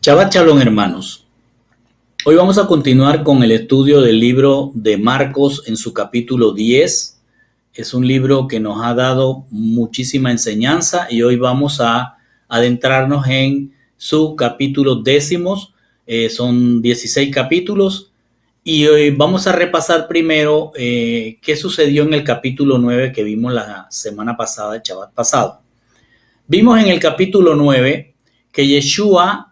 Shabbat Shalom, hermanos. Hoy vamos a continuar con el estudio del libro de Marcos en su capítulo 10. Es un libro que nos ha dado muchísima enseñanza y hoy vamos a adentrarnos en su capítulo 10. Son 16 capítulos y hoy vamos a repasar primero qué sucedió en el capítulo 9 que vimos la semana pasada, el Shabbat pasado. Vimos en el capítulo 9 que Yeshua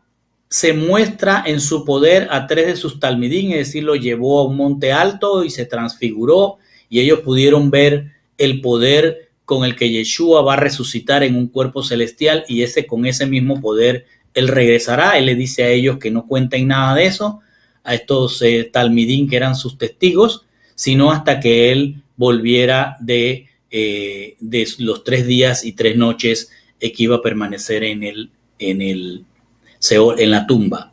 se muestra en su poder a 3 de sus talmidín, es decir, lo llevó a un monte alto y se transfiguró y ellos pudieron ver el poder con el que Yeshua va a resucitar en un cuerpo celestial y con ese mismo poder él regresará. Él le dice a ellos que no cuenten nada de eso, a estos talmidín que eran sus testigos, sino hasta que él volviera de los 3 días y 3 noches que iba a permanecer en la tumba.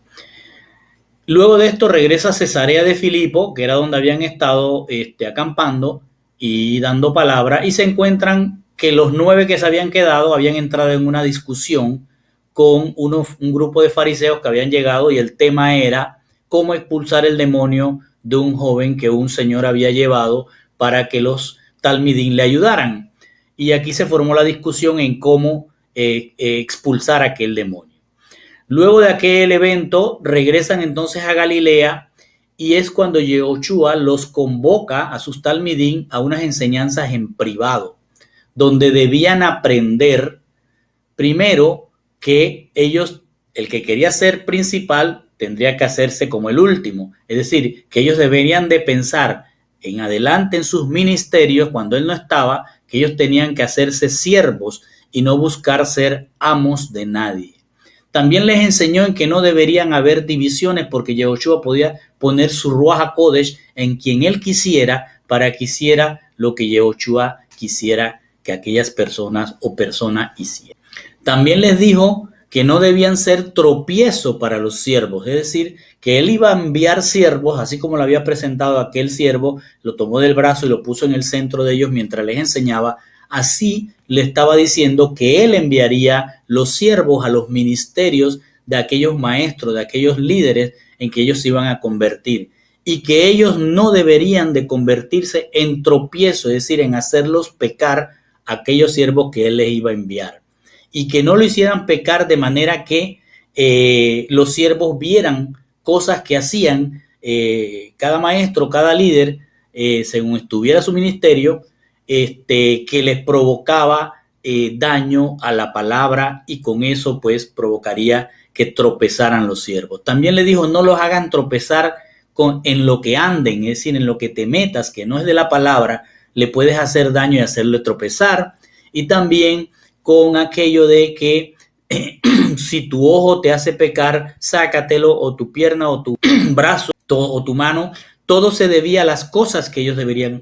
Luego de esto regresa a Cesarea de Filipo, que era donde habían estado acampando y dando palabra, y se encuentran que los 9 que se habían quedado habían entrado en una discusión con un grupo de fariseos que habían llegado, y el tema era cómo expulsar el demonio de un joven que un señor había llevado para que los talmidín le ayudaran. Y aquí se formó la discusión en cómo expulsar a aquel demonio. Luego de aquel evento regresan entonces a Galilea y es cuando Yehoshua los convoca a sus talmidín a unas enseñanzas en privado, donde debían aprender primero que ellos, el que quería ser principal, tendría que hacerse como el último. Es decir, que ellos deberían de pensar en adelante en sus ministerios, cuando él no estaba, que ellos tenían que hacerse siervos y no buscar ser amos de nadie. También les enseñó en que no deberían haber divisiones porque Yehoshua podía poner su Ruach HaKodesh en quien él quisiera para que hiciera lo que Yehoshua quisiera que aquellas personas o persona hicieran. También les dijo que no debían ser tropiezo para los siervos, es decir, que él iba a enviar siervos, así como lo había presentado aquel siervo, lo tomó del brazo y lo puso en el centro de ellos mientras les enseñaba. Así le estaba diciendo que él enviaría los siervos a los ministerios de aquellos maestros, de aquellos líderes en que ellos se iban a convertir, y que ellos no deberían de convertirse en tropiezo, es decir, en hacerlos pecar a aquellos siervos que él les iba a enviar, y que no lo hicieran pecar de manera que los siervos vieran cosas que hacían cada maestro, cada líder, según estuviera su ministerio, que les provocaba daño a la palabra, y con eso pues provocaría que tropezaran los siervos. También le dijo, no los hagan tropezar en lo que anden, es decir, en lo que te metas, que no es de la palabra, le puedes hacer daño y hacerle tropezar. Y también con aquello de que si tu ojo te hace pecar, sácatelo, o tu pierna, o tu brazo, o tu mano. Todo se debía a las cosas que ellos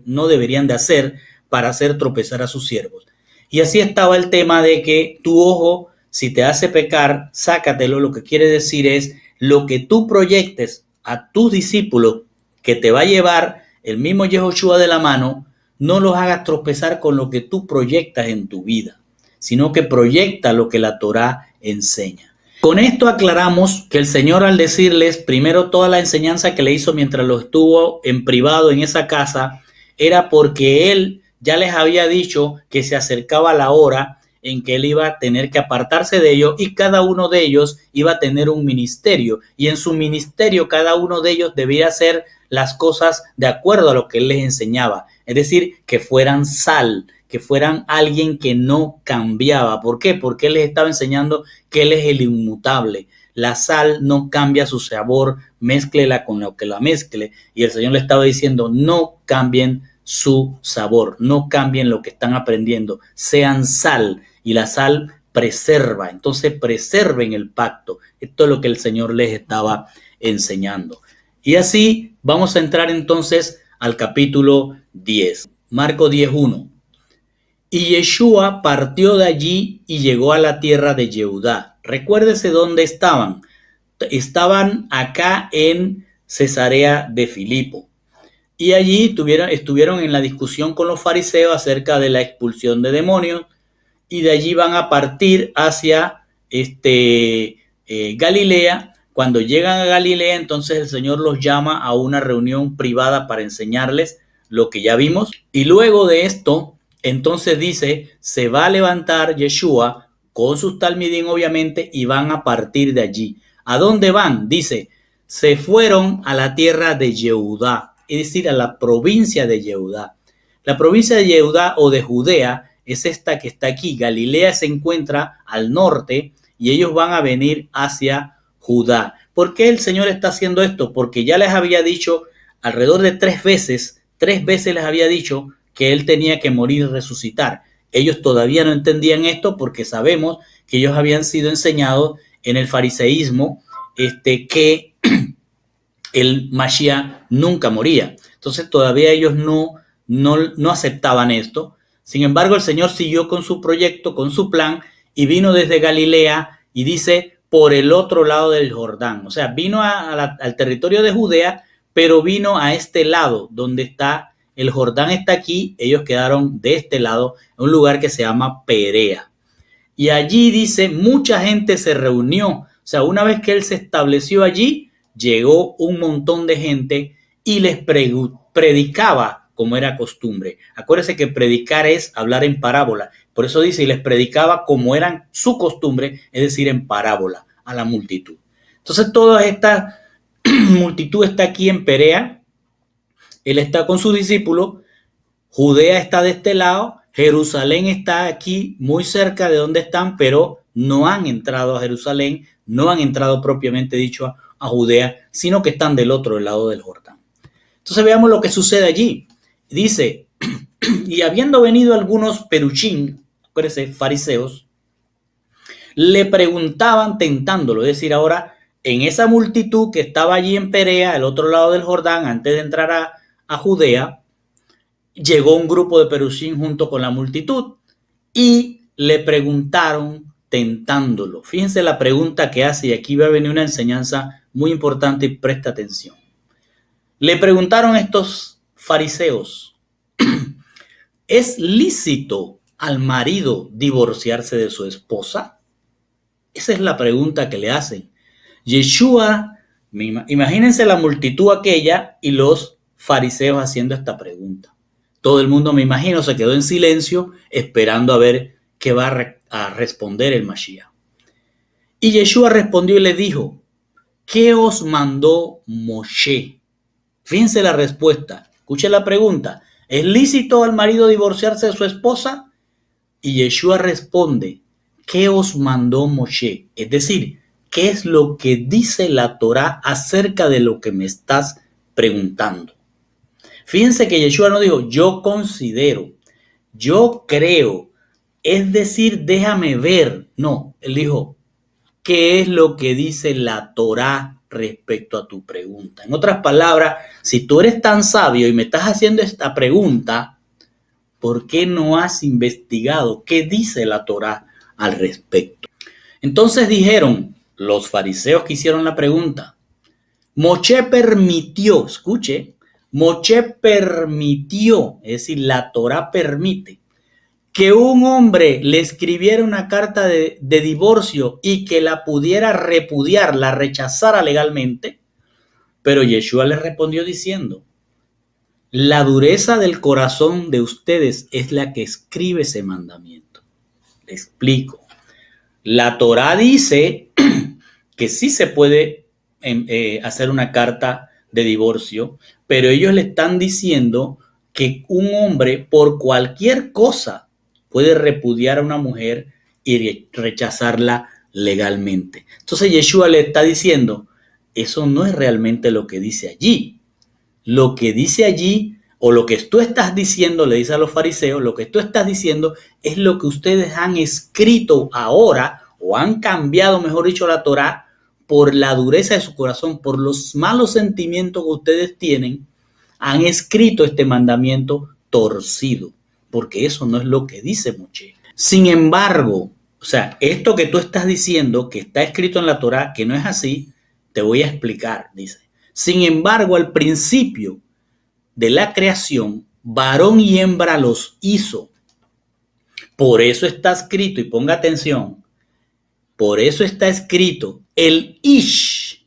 no deberían de hacer para hacer tropezar a sus siervos. Y así estaba el tema de que tu ojo, si te hace pecar, sácatelo. Lo que quiere decir es lo que tú proyectes a tus discípulos, que te va a llevar el mismo Yehoshua de la mano, no los hagas tropezar con lo que tú proyectas en tu vida, sino que proyecta lo que la Torá enseña. Con esto aclaramos que el Señor, al decirles primero toda la enseñanza que le hizo mientras lo estuvo en privado en esa casa, era porque él ya les había dicho que se acercaba la hora en que él iba a tener que apartarse de ellos, y cada uno de ellos iba a tener un ministerio, y en su ministerio cada uno de ellos debía hacer las cosas de acuerdo a lo que él les enseñaba, es decir, que fueran sal, que fueran alguien que no cambiaba. ¿Por qué? Porque él les estaba enseñando que él es el inmutable. La sal no cambia su sabor, mézclela con lo que la mezcle. Y el Señor le estaba diciendo, no cambien su sabor, no cambien lo que están aprendiendo, sean sal, y la sal preserva, entonces preserven el pacto. Esto es lo que el Señor les estaba enseñando. Y así vamos a entrar entonces al capítulo 10, Marcos 10:1. Y Yeshua partió de allí y llegó a la tierra de Yehudá. Recuérdese dónde estaban. Estaban acá en Cesarea de Filipo. Y allí estuvieron en la discusión con los fariseos acerca de la expulsión de demonios, y de allí van a partir hacia Galilea Cuando llegan a Galilea, entonces el Señor los llama a una reunión privada para enseñarles lo que ya vimos. Y luego de esto, entonces dice, se va a levantar Yeshua con sus talmidín, obviamente, y van a partir de allí. ¿A dónde van? Dice, se fueron a la tierra de Yehudá, es decir, a la provincia de Yehudá. La provincia de Yehudá o de Judea es esta que está aquí. Galilea se encuentra al norte y ellos van a venir hacia Judá. ¿Por qué el Señor está haciendo esto? Porque ya les había dicho alrededor de 3 veces les había dicho que Él tenía que morir y resucitar. Ellos todavía no entendían esto porque sabemos que ellos habían sido enseñados en el fariseísmo que el Mashiach nunca moría. Entonces todavía ellos no aceptaban esto. Sin embargo, el Señor siguió con su proyecto, con su plan, y vino desde Galilea y dice por el otro lado del Jordán. O sea, vino al territorio de Judea, pero vino a este lado donde está el Jordán, está aquí. Ellos quedaron de este lado, en un lugar que se llama Perea. Y allí dice, mucha gente se reunió. O sea, una vez que él se estableció allí, llegó un montón de gente y les predicaba como era costumbre. Acuérdense que predicar es hablar en parábola. Por eso dice, y les predicaba como era su costumbre, es decir, en parábola a la multitud. Entonces toda esta multitud está aquí en Perea. Él está con sus discípulos. Judea está de este lado. Jerusalén está aquí muy cerca de donde están, pero no han entrado a Jerusalén, no han entrado propiamente dicho a Judea, sino que están del otro lado del Jordán. Entonces veamos lo que sucede allí. Dice, y habiendo venido algunos peruchín, acuérdense, fariseos, le preguntaban tentándolo, es decir, ahora en esa multitud que estaba allí en Perea, al otro lado del Jordán, antes de entrar a Judea, llegó un grupo de peruchín junto con la multitud y le preguntaron tentándolo. Fíjense la pregunta que hace y aquí va a venir una enseñanza muy importante y presta atención. Le preguntaron estos fariseos, ¿es lícito al marido divorciarse de su esposa? Esa es la pregunta que le hacen. Yeshua, imagínense la multitud aquella y los fariseos haciendo esta pregunta. Todo el mundo, me imagino, se quedó en silencio esperando a ver qué va a responder el Mashiach. Y Yeshua respondió y le dijo, ¿qué os mandó Moshe? Fíjense la respuesta. Escuchen la pregunta. ¿Es lícito al marido divorciarse de su esposa? Y Yeshua responde, ¿qué os mandó Moshe? Es decir, ¿qué es lo que dice la Torá acerca de lo que me estás preguntando? Fíjense que Yeshua no dijo, yo considero, yo creo, es decir, déjame ver. No, él dijo, ¿qué es lo que dice la Torá respecto a tu pregunta? En otras palabras, si tú eres tan sabio y me estás haciendo esta pregunta, ¿por qué no has investigado qué dice la Torá al respecto? Entonces dijeron los fariseos que hicieron la pregunta, Moshe permitió, escuche, Moshe permitió, es decir, la Torá permite que un hombre le escribiera una carta de divorcio y que la pudiera repudiar, la rechazara legalmente, pero Yeshua le respondió diciendo, la dureza del corazón de ustedes es la que escribe ese mandamiento. Le explico. La Torá dice que sí se puede hacer una carta de divorcio, pero ellos le están diciendo que un hombre por cualquier cosa puede repudiar a una mujer y rechazarla legalmente. Entonces Yeshua le está diciendo, eso no es realmente lo que dice allí. Lo que dice allí, o lo que tú estás diciendo, le dice a los fariseos, lo que tú estás diciendo es lo que ustedes han escrito ahora, o han cambiado, mejor dicho, la Torá, por la dureza de su corazón, por los malos sentimientos que ustedes tienen, han escrito este mandamiento torcido, porque eso no es lo que dice Moshe. Sin embargo, o sea, esto que tú estás diciendo, que está escrito en la Torá, que no es así, te voy a explicar, dice. Sin embargo, al principio de la creación, varón y hembra los hizo. Por eso está escrito, y ponga atención, por eso está escrito, el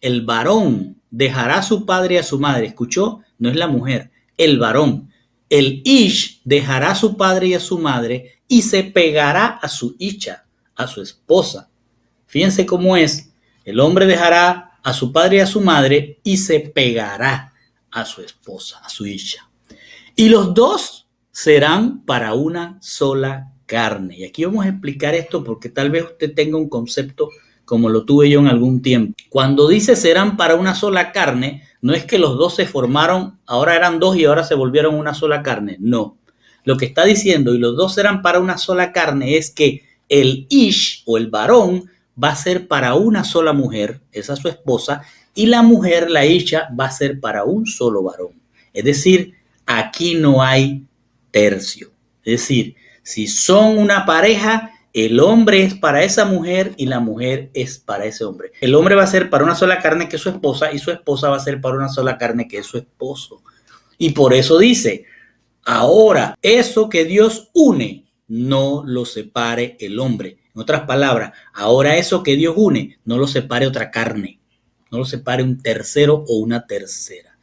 el varón dejará a su padre y a su madre. ¿Escuchó? No es la mujer, el varón. El ish dejará a su padre y a su madre y se pegará a su isha, a su esposa. Fíjense cómo es. El hombre dejará a su padre y a su madre y se pegará a su esposa, a su isha. Y los dos serán para una sola carne. Y aquí vamos a explicar esto porque tal vez usted tenga un concepto como lo tuve yo en algún tiempo. Cuando dice serán para una sola carne, no es que los dos se formaron, ahora eran dos y ahora se volvieron una sola carne. No. Lo que está diciendo, y los dos serán para una sola carne, es que el ish o el varón va a ser para una sola mujer, esa es su esposa, y la mujer, la isha, va a ser para un solo varón. Es decir, aquí no hay tercio. Es decir, si son una pareja, el hombre es para esa mujer y la mujer es para ese hombre. El hombre va a ser para una sola carne que es su esposa y su esposa va a ser para una sola carne que es su esposo. Y por eso dice, ahora, eso que Dios une, no lo separe el hombre. En otras palabras, ahora eso que Dios une, no lo separe otra carne. No lo separe un tercero o una tercera.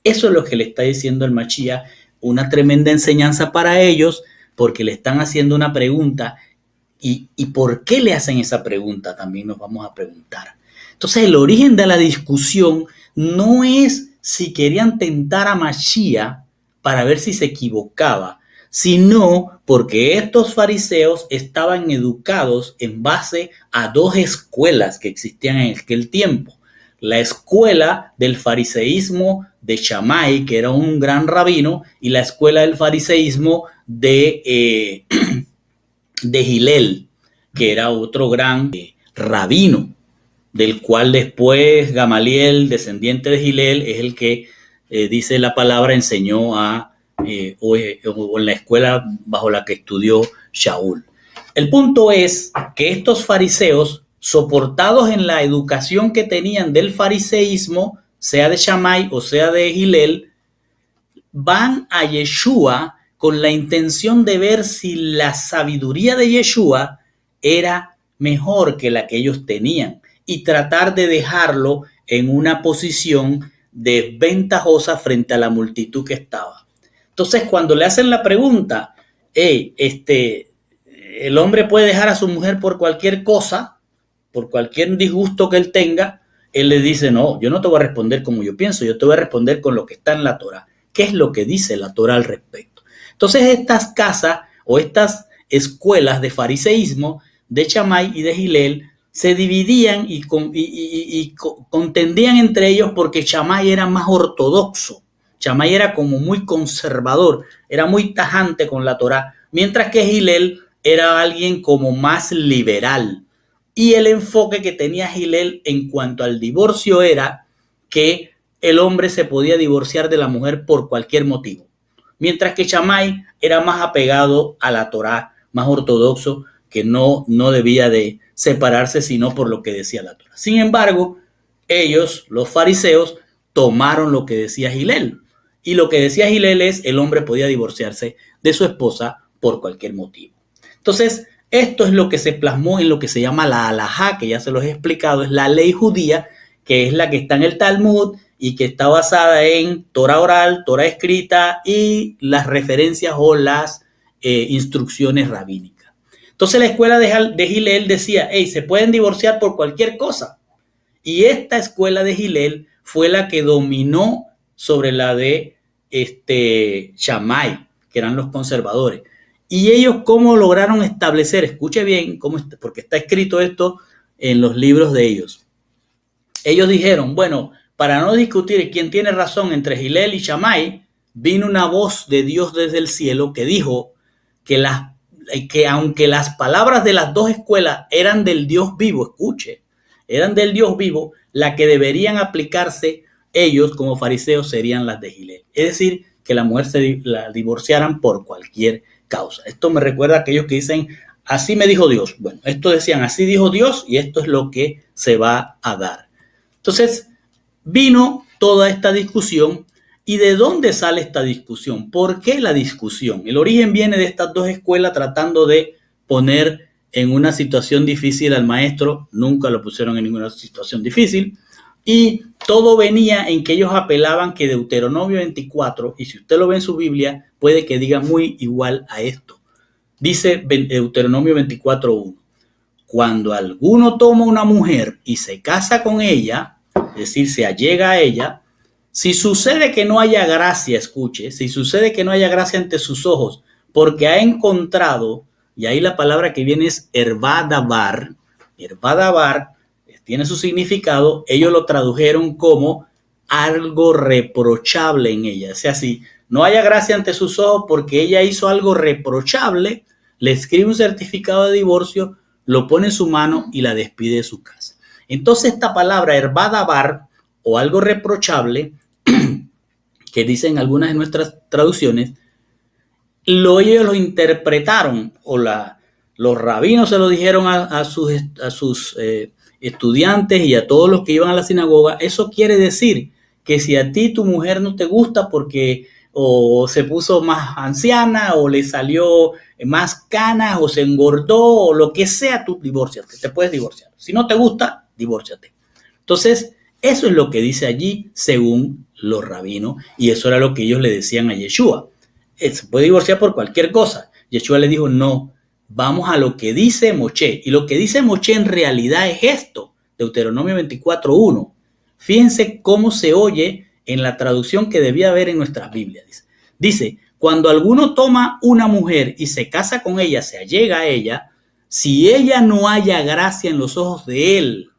Eso es lo que le está diciendo el Mashiach, una tremenda enseñanza para ellos, porque le están haciendo una pregunta. ¿Y por qué le hacen esa pregunta? También nos vamos a preguntar. Entonces, el origen de la discusión no es si querían tentar a Mashiach para ver si se equivocaba, sino porque estos fariseos estaban educados en base a dos escuelas que existían en aquel tiempo. La escuela del fariseísmo de Shammai, que era un gran rabino, y la escuela del fariseísmo de Hillel, que era otro gran rabino, del cual después Gamaliel, descendiente de Hillel, es el que dice la palabra, enseñó o en la escuela bajo la que estudió Shaul. El punto es que estos fariseos, soportados en la educación que tenían del fariseísmo, sea de Shammai o sea de Hillel, van a Yeshua con la intención de ver si la sabiduría de Yeshua era mejor que la que ellos tenían y tratar de dejarlo en una posición desventajosa frente a la multitud que estaba. Entonces, cuando le hacen la pregunta, el hombre puede dejar a su mujer por cualquier cosa, por cualquier disgusto que él tenga, él le dice, no, yo no te voy a responder como yo pienso, yo te voy a responder con lo que está en la Torah. ¿Qué es lo que dice la Torah al respecto? Entonces, estas casas o estas escuelas de fariseísmo de Shammai y de Hillel se dividían y contendían entre ellos porque Shammai era más ortodoxo. Shammai era como muy conservador, era muy tajante con la Torah, mientras que Hillel era alguien como más liberal. Y el enfoque que tenía Hillel en cuanto al divorcio era que el hombre se podía divorciar de la mujer por cualquier motivo, mientras que Shammai era más apegado a la Torá, más ortodoxo, que no debía de separarse sino por lo que decía la Torá. Sin embargo, ellos, los fariseos, tomaron lo que decía Hillel, y lo que decía Hillel es el hombre podía divorciarse de su esposa por cualquier motivo. Entonces, esto es lo que se plasmó en lo que se llama la halajá, que ya se los he explicado, es la ley judía, que es la que está en el Talmud y que está basada en Torah oral, Torah escrita y las referencias o las instrucciones rabínicas. Entonces la escuela de Hillel decía, se pueden divorciar por cualquier cosa. Y esta escuela de Hillel fue la que dominó sobre la de Shammai, que eran los conservadores. Y ellos, ¿cómo lograron establecer? Escuche bien, porque está escrito esto en los libros de ellos. Ellos dijeron, bueno, para no discutir quién tiene razón entre Hillel y Shammai, vino una voz de Dios desde el cielo que dijo que aunque las palabras de las dos escuelas eran del Dios vivo, escuche, eran del Dios vivo, la que deberían aplicarse ellos como fariseos serían las de Hillel. Es decir, que la mujer la divorciaran por cualquier causa. Esto me recuerda a aquellos que dicen, así me dijo Dios. Bueno, esto decían, así dijo Dios y esto es lo que se va a dar. Entonces, vino toda esta discusión. ¿Y de dónde sale esta discusión? ¿Por qué la discusión? El origen viene de estas dos escuelas tratando de poner en una situación difícil al maestro. Nunca lo pusieron en ninguna situación difícil. Y todo venía en que ellos apelaban que Deuteronomio 24, y si usted lo ve en su Biblia, puede que diga muy igual a esto. Dice Deuteronomio 24:1. Cuando alguno toma una mujer y se casa con ella, es decir, se allega a ella, si sucede que no haya gracia, escuche, si sucede que no haya gracia ante sus ojos, porque ha encontrado, y ahí la palabra que viene es hervadabar tiene su significado, ellos lo tradujeron como algo reprochable en ella. O sea, si no haya gracia ante sus ojos porque ella hizo algo reprochable, le escribe un certificado de divorcio, lo pone en su mano y la despide de su casa. Entonces esta palabra hervadabar o algo reprochable, que dicen algunas de nuestras traducciones, ellos lo interpretaron, o los rabinos se lo dijeron a sus estudiantes y a todos los que iban a la sinagoga. Eso quiere decir que si a ti tu mujer no te gusta porque o se puso más anciana o le salió más canas o se engordó o lo que sea, tú divórciate, te puedes divorciar. Si no te gusta, divórciate. Entonces, eso es lo que dice allí según los rabinos, y eso era lo que ellos le decían a Yeshua. Se puede divorciar por cualquier cosa. Yeshua le dijo, no, vamos a lo que dice Moshe. Y lo que dice Moshe en realidad es esto, Deuteronomio 24:1. Fíjense cómo se oye en la traducción que debía haber en nuestras Biblias. Dice, cuando alguno toma una mujer y se casa con ella, se allega a ella, si ella no haya gracia en los ojos de él,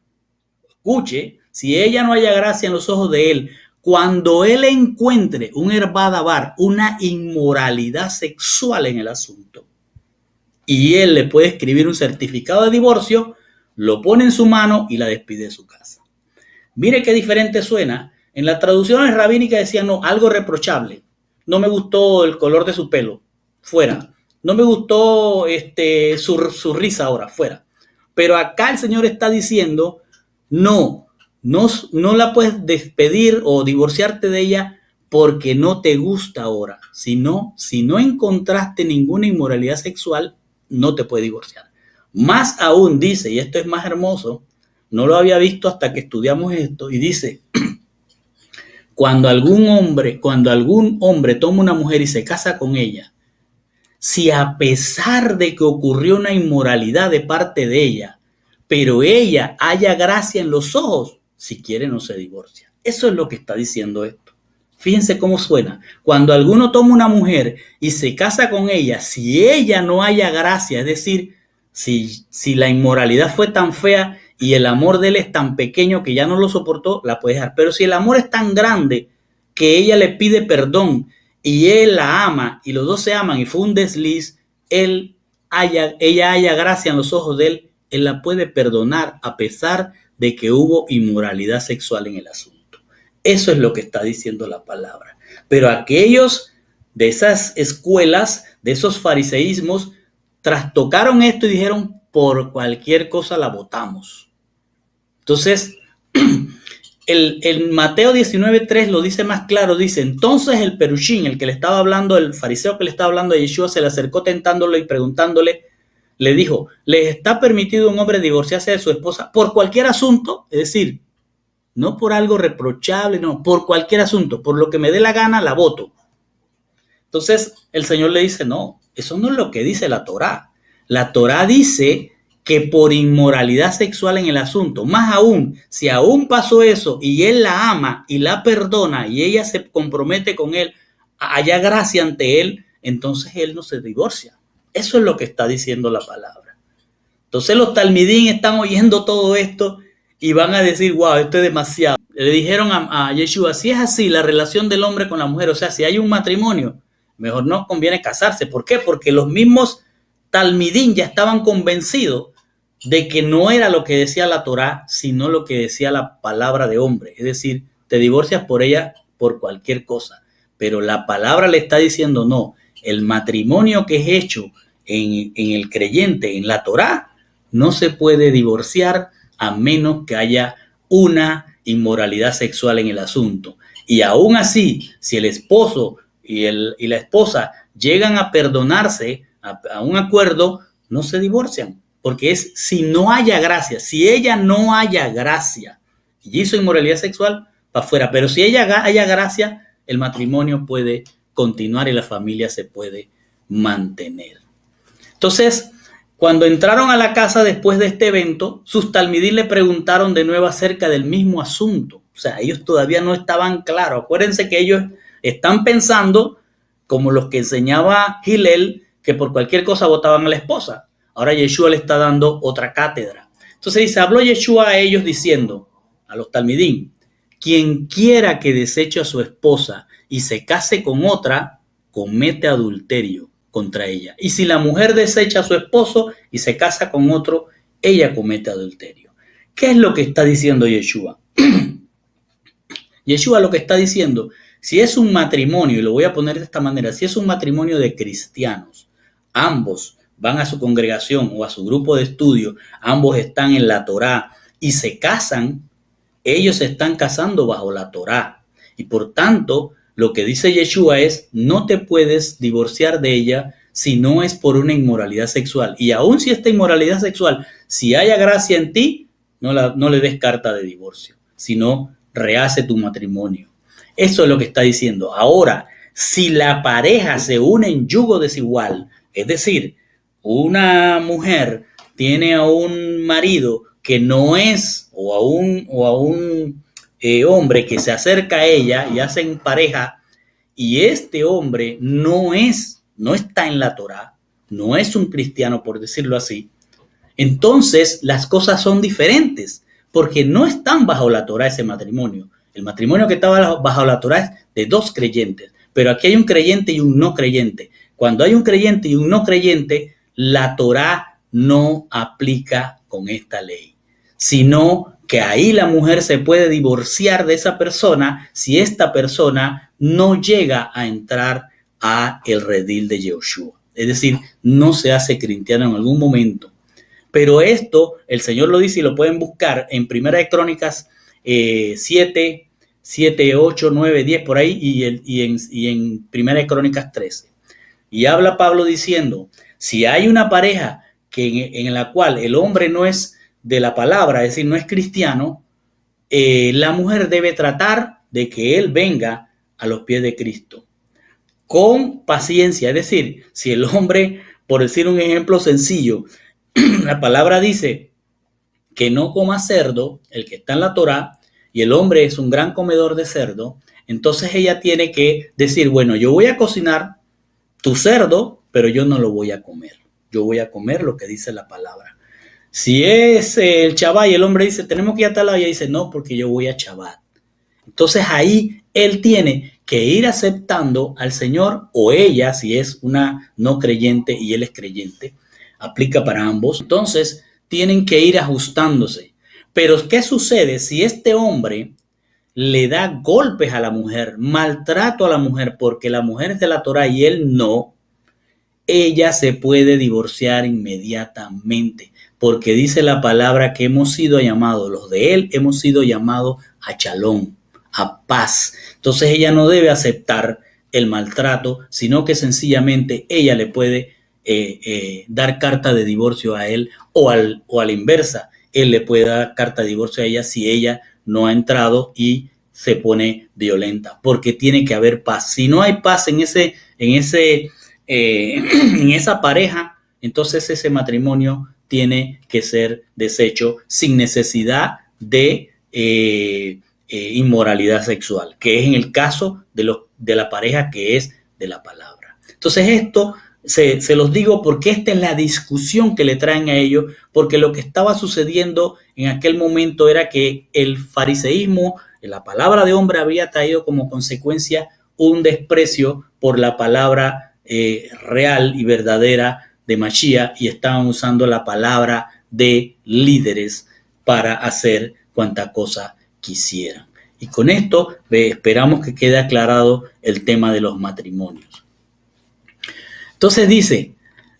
escuche, si ella no haya gracia en los ojos de él, cuando él encuentre un hervadabar, una inmoralidad sexual en el asunto, y él le puede escribir un certificado de divorcio, lo pone en su mano y la despide de su casa. Mire qué diferente suena. En las traducciones rabínicas decían, no, algo reprochable. No me gustó el color de su pelo, fuera. No me gustó su risa ahora, fuera. Pero acá el Señor está diciendo, no la puedes despedir o divorciarte de ella porque no te gusta ahora. Si no encontraste ninguna inmoralidad sexual, no te puedes divorciar. Más aún dice, y esto es más hermoso, no lo había visto hasta que estudiamos esto, y dice, cuando algún hombre toma una mujer y se casa con ella, si a pesar de que ocurrió una inmoralidad de parte de ella, pero ella haya gracia en los ojos, si quiere no se divorcia. Eso es lo que está diciendo esto. Fíjense cómo suena. Cuando alguno toma una mujer y se casa con ella, si ella no haya gracia, es decir, si la inmoralidad fue tan fea y el amor de él es tan pequeño que ya no lo soportó, la puede dejar. Pero si el amor es tan grande que ella le pide perdón y él la ama y los dos se aman y fue un desliz, ella haya gracia en los ojos de él, él la puede perdonar a pesar de que hubo inmoralidad sexual en el asunto. Eso es lo que está diciendo la palabra. Pero aquellos de esas escuelas, de esos fariseísmos, trastocaron esto y dijeron, por cualquier cosa la votamos. Entonces, el Mateo 19:3 lo dice más claro, dice, entonces el perushín, el que le estaba hablando, el fariseo que le estaba hablando a Yeshua, se le acercó tentándole y preguntándole, le dijo, ¿le está permitido a un hombre divorciarse de su esposa por cualquier asunto? Es decir, no por algo reprochable, no, por cualquier asunto, por lo que me dé la gana, la voto. Entonces, el Señor le dice, no, eso no es lo que dice la Torá. La Torá dice que por inmoralidad sexual en el asunto, más aún, si aún pasó eso y él la ama y la perdona y ella se compromete con él, haya gracia ante él, entonces él no se divorcia. Eso es lo que está diciendo la palabra. Entonces los talmidín están oyendo todo esto y van a decir, wow, esto es demasiado. Le dijeron a Yeshua, si es así la relación del hombre con la mujer, o sea, si hay un matrimonio, mejor no conviene casarse. ¿Por qué? Porque los mismos talmidín ya estaban convencidos de que no era lo que decía la Torá, sino lo que decía la palabra de hombre. Es decir, te divorcias por ella por cualquier cosa. Pero la palabra le está diciendo, no, el matrimonio que es hecho en el creyente, en la Torá, no se puede divorciar a menos que haya una inmoralidad sexual en el asunto. Y aún así, si el esposo y la esposa llegan a perdonarse a un acuerdo, no se divorcian, porque es si no haya gracia, si ella no haya gracia y hizo inmoralidad sexual, para afuera. Pero si haya gracia, el matrimonio puede continuar y la familia se puede mantener. Entonces, cuando entraron a la casa después de este evento, sus talmidín le preguntaron de nuevo acerca del mismo asunto. O sea, ellos todavía no estaban claros. Acuérdense que ellos están pensando como los que enseñaba Hillel, que por cualquier cosa votaban a la esposa. Ahora Yeshua le está dando otra cátedra. Entonces dice, habló Yeshua a ellos diciendo, a los talmidín, quien quiera que deseche a su esposa y se case con otra, comete adulterio contra ella. Y si la mujer desecha a su esposo y se casa con otro, ella comete adulterio. ¿Qué es lo que está diciendo Yeshua? Yeshua lo que está diciendo, si es un matrimonio, y lo voy a poner de esta manera, si es un matrimonio de cristianos, ambos van a su congregación o a su grupo de estudio, ambos están en la Torá y se casan, ellos se están casando bajo la Torá. Y por tanto, lo que dice Yeshua es, no te puedes divorciar de ella si no es por una inmoralidad sexual. Y aun si esta inmoralidad sexual, si haya gracia en ti, no le des carta de divorcio, sino rehace tu matrimonio. Eso es lo que está diciendo. Ahora, si la pareja se une en yugo desigual, es decir, una mujer tiene a un marido que no es, o a un hombre que se acerca a ella y hacen pareja, y este hombre no está en la Torá, no es un cristiano, por decirlo así, entonces las cosas son diferentes, porque no están bajo la Torá ese matrimonio. El matrimonio que estaba bajo la Torá es de dos creyentes, pero aquí hay un creyente y un no creyente. Cuando hay un creyente y un no creyente, la Torá no aplica con esta ley, sino que ahí la mujer se puede divorciar de esa persona si esta persona no llega a entrar a el redil de Yeshua. Es decir, no se hace cristiano en algún momento. Pero esto, el Señor lo dice y lo pueden buscar en Primera de Crónicas 7, 8, 9, 10, por ahí, y en Primera de Crónicas 13. Y habla Pablo diciendo, si hay una pareja en la cual el hombre no es de la palabra, es decir, no es cristiano, la mujer debe tratar de que él venga a los pies de Cristo con paciencia. Es decir, si el hombre, por decir un ejemplo sencillo, la palabra dice que no coma cerdo, el que está en la Torá, y el hombre es un gran comedor de cerdo, entonces ella tiene que decir, bueno, yo voy a cocinar tu cerdo, pero yo no lo voy a comer. Yo voy a comer lo que dice la palabra. Si es el Shabbat y el hombre dice, tenemos que ir a tal lado, ella dice, no, porque yo voy a Shabbat. Entonces ahí él tiene que ir aceptando al Señor, o ella, si es una no creyente y él es creyente, aplica para ambos. Entonces tienen que ir ajustándose. Pero ¿qué sucede si este hombre le da golpes a la mujer, maltrato a la mujer, porque la mujer es de la Torá y él no? Ella se puede divorciar inmediatamente, porque dice la palabra que hemos sido llamados, los de él hemos sido llamados a shalom, a paz. Entonces ella no debe aceptar el maltrato, sino que sencillamente ella le puede dar carta de divorcio a él, o a la inversa, él le puede dar carta de divorcio a ella si ella no ha entrado y se pone violenta, porque tiene que haber paz. Si no hay paz en esa pareja, entonces ese matrimonio tiene que ser deshecho sin necesidad de inmoralidad sexual, que es en el caso de la pareja que es de la palabra. Entonces esto se los digo porque esta es la discusión que le traen a ellos, porque lo que estaba sucediendo en aquel momento era que el fariseísmo, la palabra de hombre, había traído como consecuencia un desprecio por la palabra real y verdadera de Mashiach, y estaban usando la palabra de líderes para hacer cuanta cosa quisieran. Y con esto esperamos que quede aclarado el tema de los matrimonios. Entonces dice,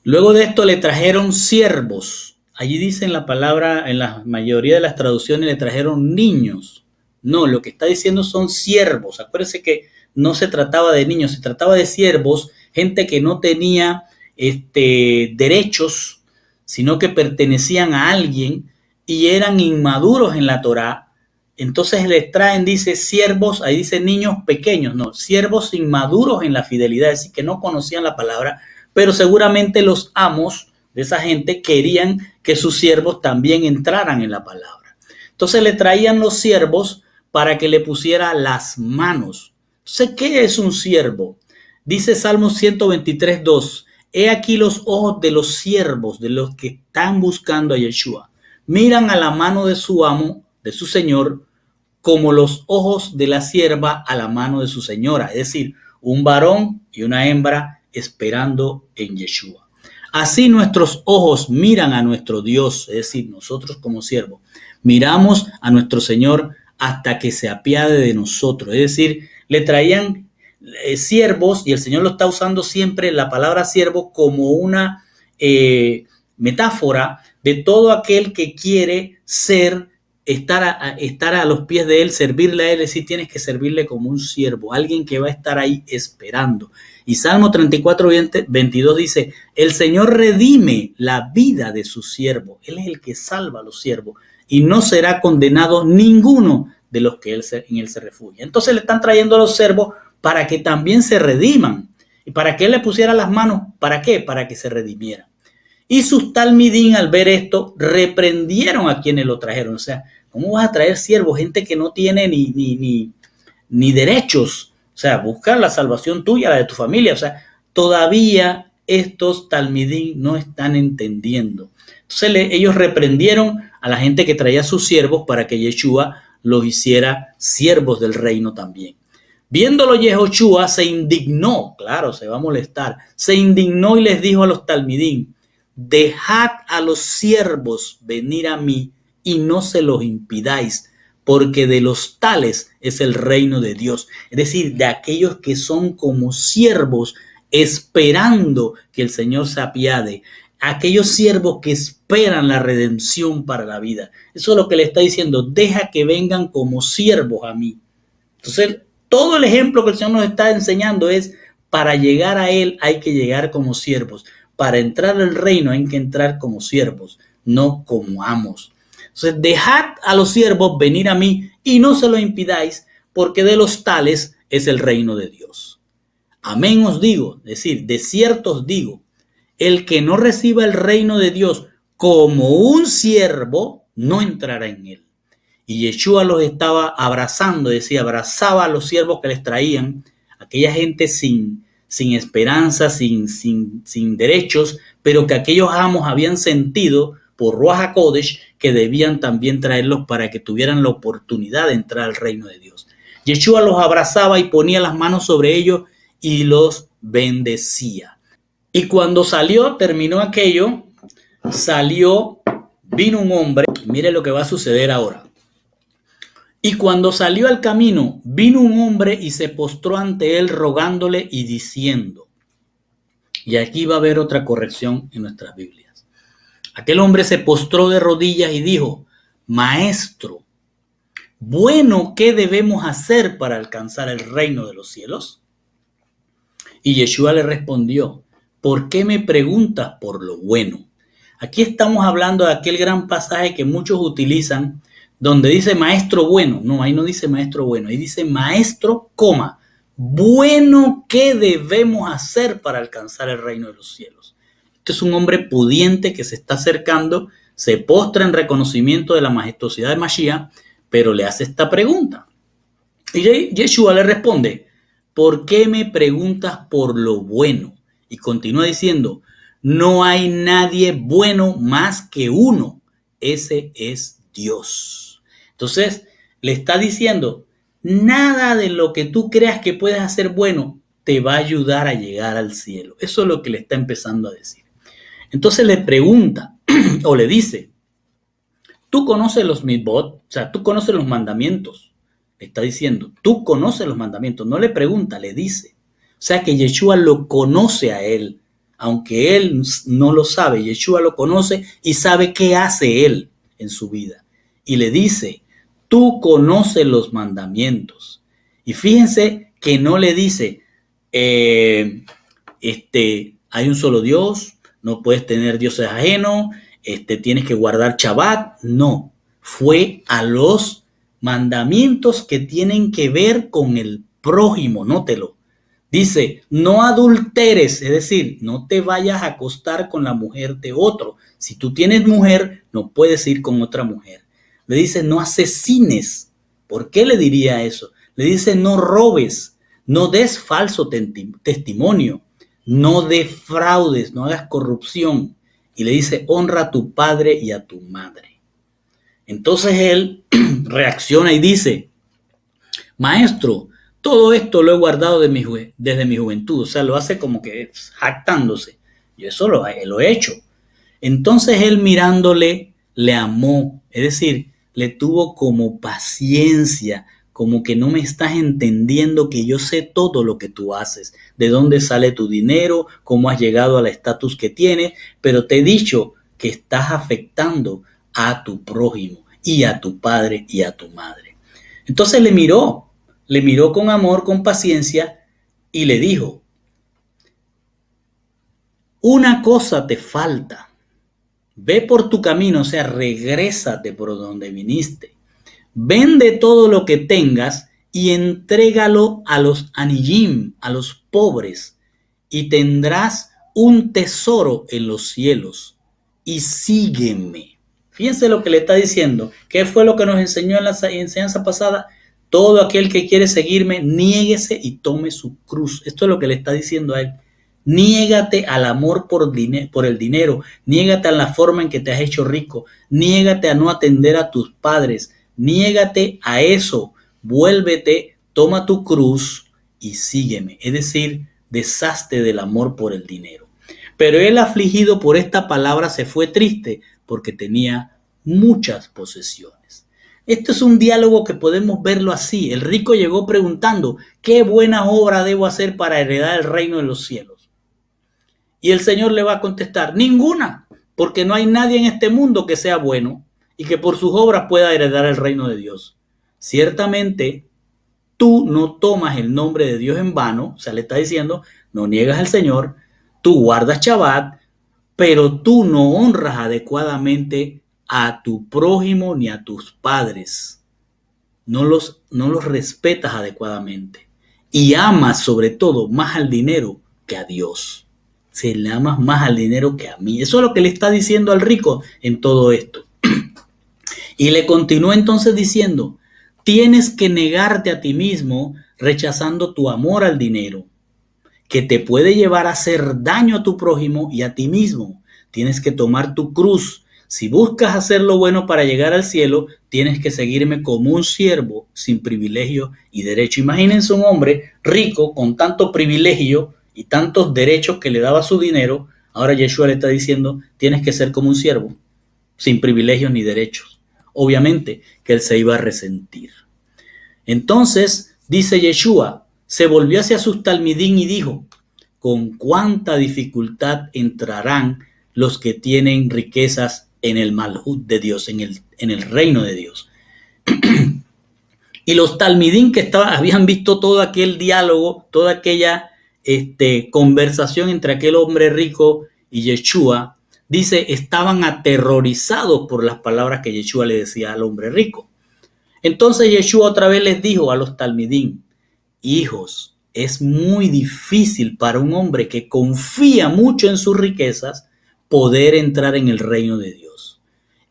luego de esto le trajeron siervos. Allí dice en la palabra, en la mayoría de las traducciones le trajeron niños. No, lo que está diciendo son siervos. Acuérdense que no se trataba de niños, se trataba de siervos, gente que no tenía derechos, sino que pertenecían a alguien y eran inmaduros en la Torá, Entonces les traen, dice, siervos, ahí dice niños pequeños, no, siervos inmaduros en la fidelidad, es decir, que no conocían la palabra, pero seguramente los amos de esa gente querían que sus siervos también entraran en la palabra. Entonces le traían los siervos para que le pusiera las manos. Entonces, ¿qué es un siervo? Dice Salmo 123:2, he aquí los ojos de los siervos, de los que están buscando a Yeshua. Miran a la mano de su amo, de su señor, como los ojos de la sierva a la mano de su señora. Es decir, un varón y una hembra esperando en Yeshua. Así nuestros ojos miran a nuestro Dios, es decir, nosotros como siervos, miramos a nuestro Señor hasta que se apiade de nosotros. Es decir, le traían siervos, y el Señor lo está usando siempre la palabra siervo como una metáfora de todo aquel que quiere estar a los pies de Él, servirle a Él. Es decir, tienes que servirle como un siervo, alguien que va a estar ahí esperando. Y Salmo 34:22 dice, el Señor redime la vida de su siervo. Él es el que salva a los siervos y no será condenado ninguno de los que en Él se refugia. Entonces le están trayendo a los siervos para que también se rediman y para que Él le pusiera las manos. ¿Para qué? Para que se redimieran. Y sus talmidín, al ver esto, reprendieron a quienes lo trajeron. O sea, ¿cómo vas a traer siervos? Gente que no tiene ni derechos. O sea, buscar la salvación tuya, la de tu familia. O sea, todavía estos talmidín no están entendiendo. Entonces ellos reprendieron a la gente que traía sus siervos para que Yeshua los hiciera siervos del reino también. Viéndolo Yehoshua se indignó, claro, se va a molestar, se indignó y les dijo a los talmidín, dejad a los siervos venir a mí y no se los impidáis, porque de los tales es el reino de Dios. Es decir, de aquellos que son como siervos esperando que el Señor se apiade, aquellos siervos que esperan la redención para la vida. Eso es lo que le está diciendo, deja que vengan como siervos a mí. Entonces, todo el ejemplo que el Señor nos está enseñando es, para llegar a Él hay que llegar como siervos. Para entrar al reino hay que entrar como siervos, no como amos. Entonces, dejad a los siervos venir a mí y no se lo impidáis, porque de los tales es el reino de Dios. Amén os digo, es decir, de cierto os digo, el que no reciba el reino de Dios como un siervo, no entrará en él. Y Yeshua los estaba abrazando, decía, abrazaba a los siervos que les traían, aquella gente sin esperanza, sin derechos, pero que aquellos amos habían sentido por Ruach HaKodesh que debían también traerlos para que tuvieran la oportunidad de entrar al reino de Dios. Yeshua los abrazaba y ponía las manos sobre ellos y los bendecía. Y cuando terminó aquello, vino un hombre, mire lo que va a suceder ahora. Y cuando salió al camino, vino un hombre y se postró ante él rogándole y diciendo, y aquí va a haber otra corrección en nuestras Biblias. Aquel hombre se postró de rodillas y dijo, Maestro, bueno, ¿qué debemos hacer para alcanzar el reino de los cielos? Y Yeshua le respondió, ¿por qué me preguntas por lo bueno? Aquí estamos hablando de aquel gran pasaje que muchos utilizan, donde dice maestro bueno. No, ahí no dice maestro bueno, ahí dice maestro, bueno, ¿qué debemos hacer para alcanzar el reino de los cielos? Este es un hombre pudiente que se está acercando, se postra en reconocimiento de la majestuosidad de Mashiach, pero le hace esta pregunta. Y Yeshua le responde, ¿por qué me preguntas por lo bueno? Y continúa diciendo, no hay nadie bueno más que uno, ese es Dios. Entonces, le está diciendo, nada de lo que tú creas que puedes hacer bueno te va a ayudar a llegar al cielo. Eso es lo que le está empezando a decir. Entonces le pregunta, o le dice, ¿tú conoces los mitzvot? O sea, ¿tú conoces los mandamientos? Le está diciendo, tú conoces los mandamientos. No le pregunta, le dice. O sea que Yeshua lo conoce a él. Aunque él no lo sabe, Yeshua lo conoce y sabe qué hace él en su vida. Y le dice, tú conoces los mandamientos. Y fíjense que no le dice, hay un solo Dios, no puedes tener dioses ajenos, tienes que guardar Shabbat. No, fue a los mandamientos que tienen que ver con el prójimo, nótelo. Dice, no adulteres, es decir, no te vayas a acostar con la mujer de otro. Si tú tienes mujer, no puedes ir con otra mujer. Le dice, no asesines. ¿Por qué le diría eso? Le dice, no robes, no des falso testimonio, no defraudes, no hagas corrupción. Y le dice, honra a tu padre y a tu madre. Entonces él reacciona y dice, maestro, todo esto lo he guardado desde mi juventud. O sea, lo hace como que jactándose. Yo eso lo he hecho. Entonces él mirándole, le amó. Es decir, le tuvo como paciencia, como que no me estás entendiendo que yo sé todo lo que tú haces, de dónde sale tu dinero, cómo has llegado al estatus que tienes, pero te he dicho que estás afectando a tu prójimo y a tu padre y a tu madre. Entonces le miró con amor, con paciencia y le dijo, una cosa te falta, ve por tu camino, o sea, regrésate por donde viniste. Vende todo lo que tengas y entrégalo a los aniyim, a los pobres, y tendrás un tesoro en los cielos. Y sígueme. Fíjense lo que le está diciendo. ¿Qué fue lo que nos enseñó en la enseñanza pasada? Todo aquel que quiere seguirme, niéguese y tome su cruz. Esto es lo que le está diciendo a él. Niégate al amor por el dinero. Niégate a la forma en que te has hecho rico. Niégate a no atender a tus padres. Niégate a eso, vuélvete, toma tu cruz y sígueme. Es decir, deshazte del amor por el dinero. Pero él, afligido por esta palabra, se fue triste porque tenía muchas posesiones. Esto es un diálogo que podemos verlo así. El rico llegó preguntando, ¿qué buena obra debo hacer para heredar el reino de los cielos? Y el Señor le va a contestar, ninguna, porque no hay nadie en este mundo que sea bueno y que por sus obras pueda heredar el reino de Dios. Ciertamente, tú no tomas el nombre de Dios en vano, o sea, le está diciendo, no niegas al Señor, tú guardas Shabbat, pero tú no honras adecuadamente a tu prójimo ni a tus padres. No los respetas adecuadamente. Y amas sobre todo más al dinero que a Dios. Se le amas más al dinero que a mí. Eso es lo que le está diciendo al rico en todo esto. Y le continúa entonces diciendo, tienes que negarte a ti mismo rechazando tu amor al dinero, que te puede llevar a hacer daño a tu prójimo y a ti mismo. Tienes que tomar tu cruz. Si buscas hacer lo bueno para llegar al cielo, tienes que seguirme como un siervo sin privilegio y derecho. Imagínense un hombre rico con tanto privilegio y tantos derechos que le daba su dinero. Ahora Yeshua le está diciendo, tienes que ser como un siervo, sin privilegios ni derechos. Obviamente que él se iba a resentir. Entonces, dice Yeshua, se volvió hacia sus talmidín y dijo, con cuánta dificultad entrarán los que tienen riquezas en el malhut de Dios, en el reino de Dios. Y los talmidín que habían visto todo aquel diálogo, toda aquella conversación entre aquel hombre rico y Yeshua, dice, estaban aterrorizados por las palabras que Yeshua le decía al hombre rico. Entonces Yeshua otra vez les dijo a los talmidín, hijos, es muy difícil para un hombre que confía mucho en sus riquezas poder entrar en el reino de Dios.